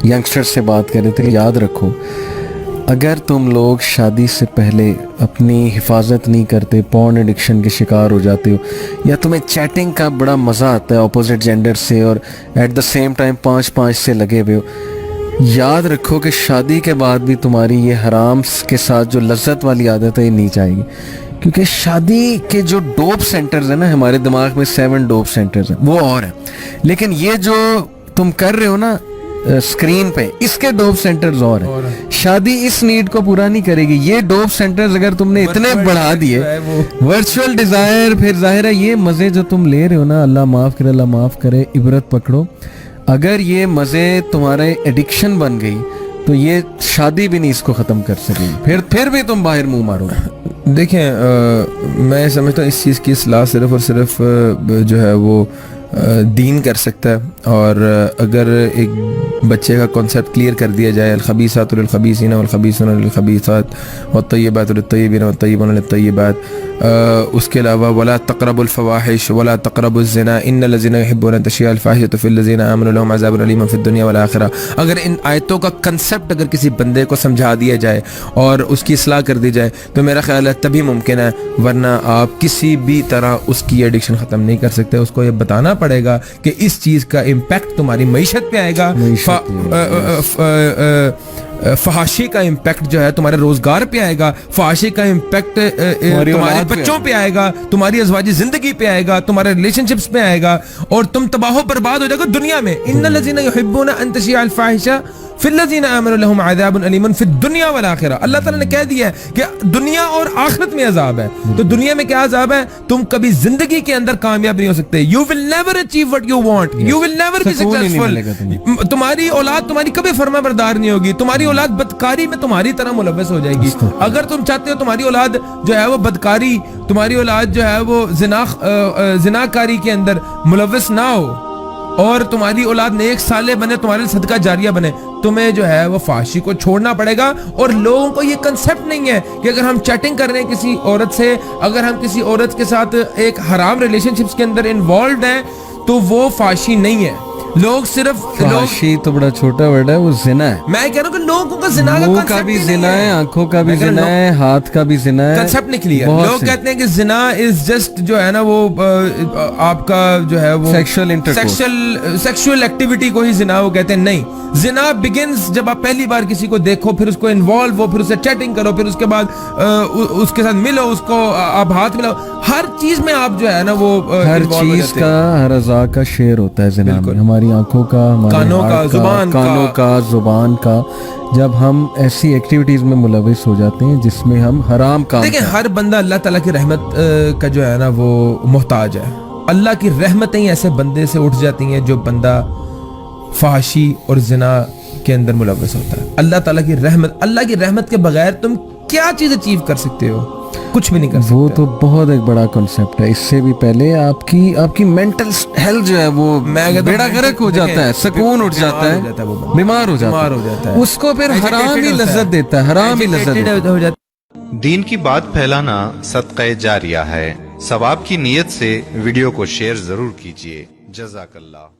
Youngster से बात कर रहे थे, याद रखो अगर तुम लोग शादी से पहले अपनी हिफाजत नहीं करते, पॉर्न एडिक्शन के शिकार हो जाते हो, या तुम्हें चैटिंग का बड़ा मज़ा आता है अपोजिट जेंडर से और एट द सेम टाइम 5-5 से लगे हुए हो, याद रखो कि शादी के बाद भी तुम्हारी ये हराम के साथ जो लज्जत वाली आदत है ये नहीं जाएगी। क्योंकि शादी के जो डोप सेंटर्स हैं ना, हमारे दिमाग में 7 डोप सेंटर्स हैं, वो और हैं, लेकिन ये जो तुम कर रहे हो ना स्क्रीन पे, इसके डोप सेंटर्स और हैं। शादी इस नीड को पूरा नहीं करेगी। ये डोप सेंटर्स अगर तुमने इतने बढ़ा दिए, वर्चुअल डिजायर, फिर जाहिर है ये मजे जो तुम ले रहे हो ना, अल्लाह माफ करे, इबरत पकड़ो। अगर ये मजे तुम्हारे एडिक्शन बन गई तो ये शादी भी नहीं इसको खत्म कर सकेगी, फिर भी तुम बाहर मुंह मारोगे। देखें, मैं समझता हूँ इस चीज़ की इस्लाह सिर्फ और सिर्फ जो है वो दीन कर सकता है। और अगर एक बच्चे का कॉन्सेप्ट क्लियर कर दिया जाए, अल-खबीसातु लिल-खबीसीन वल-खबीसूना लिल-खबीसात वत-तय्यिबातु लित-तय्यिबीन वत-तय्यिबूना लित-तय्यिबात, उसके अलावा वला तक़रबुल फ़वाहिश वला तक़रबुज़ ज़िना इन्नल लज़ीना युहिब्बूना अन तशियअल फ़ाहिशतु फ़िल लज़ीना आमनू लहुम अज़ाबुन अलीमुन फ़िद दुनिया वल आखिरा। अगर इन आयतों का कंसेप्ट अगर किसी बंदे को समझा दिया जाए और उसकी इस्लाह कर दी जाए तो मेरा ख्याल है तभी मुमकिन है, वरना आप किसी भी तरह उसकी एडिक्शन ख़त्म नहीं कर सकते। उसको ये बताना पड़ेगा कि इस चीज़ का इम्पैक्ट तुम्हारी मईशत पे आएगा, फहाशी का इम्पैक्ट जो है तुम्हारे रोजगार पे आएगा, फहाशी का इम्पैक्ट तुम्हारे बच्चों पे आएगा, तुम्हारी अज़वाजी जिंदगी पे आएगा, तुम्हारे रिलेशनशिप्स पे आएगा, और तुम तबाह बर्बाद हो जाएगा दुनिया में। इन्नल लज़ीना युहिब्बूना अन तशियअल फ़ाहिशा फ़िल लज़ीना आमनू लहुम अज़ाबुन अलीमुन फ़िद दुनिया वल आखिरा। अल्लाह ताला ने कह दिया है कि दुनिया और आखिरत में अजाब है। तो दुनिया में क्या अजाब है? तुम कभी जिंदगी के अंदर कामयाब नहीं हो सकते। You will never achieve what you want, you will never be successful. तुम्हारी औलाद तुम्हारी कभी फरमाबरदार नहीं होगी, तुम्हारी औलाद बदकारी में तुम्हारी तरह मुलव्वस हो जाएगी। अगर तुम चाहते हो तुम्हारी औलाद जो है वो बदकारी, तुम्हारी औलाद जो है वो जिनाकारी के अंदर मुलव्वस ना हो और तुम्हारी औलाद नेक साले बने, तुम्हारे सदका जारिया बने, तुम्हें जो है वो फाशी को छोड़ना पड़ेगा। और लोगों को ये कंसेप्ट नहीं है कि अगर हम चैटिंग कर रहे हैं किसी औरत से, अगर हम किसी औरत के साथ एक हराम रिलेशनशिप्स के अंदर इन्वॉल्व हैं तो वो फाशी नहीं है। लोग सिर्फ फाशी तो बड़ा छोटा वर्ड है, वो जिना है। मैं कह रहा हूँ कि लोगों का जिना का भी जिना है, आंखों का भी जिना है, हाथ का भी जिना है, कंसेप्ट नहीं क्लियर। लोग कहते हैं कि जिना इज जस्ट जो है ना वो आपका जो है वो सेक्सुअल एक्टिविटी को ही जिना वो कहते हैं। नहीं, जिना बिगिंस जब आप पहली बार किसी को देखो, फिर उसको इन्वॉल्व हो, फिर उससे चैटिंग करो, फिर उसके बाद उसके साथ मिलो, उसको आप हाथ मिलाओ, हर चीज में आप जो है ना वो हर चीज का, हर अज़ा का शेयर होता है जिना में। हमारी आंखों का, कानों का, जुबान का, जब हम ऐसी एक्टिविटीज में मुलविस हो जाते हैं जिसमें हम हराम काम। देखिए, हर बंदा अल्लाह ताला की रहमत का जो है ना वो मोहताज है। अल्लाह की रहमतें ऐसे बंदे से उठ जाती हैं जो बंदा फहाशी और जिना के अंदर मुलविस होता है। अल्लाह ताला की रहमत के बगैर तुम क्या चीज अचीव कर सकते हो? कुछ भी नहीं कर सकते। वो तो बहुत एक बड़ा कॉन्सेप्ट है। इससे भी पहले आपकी मेंटल हेल्थ जो है वो बेड़ा गर्क हो जाता है, सुकून उठ जाता है, बीमार हो जाता है, उसको फिर हराम ही लज्जत देता है, हराम ही लज्जत हो जाता है। दीन की बात फैलाना सदक़े जारिया है। सवाब की नीयत से वीडियो को शेयर जरूर कीजिए। जज़ाकल्लाह।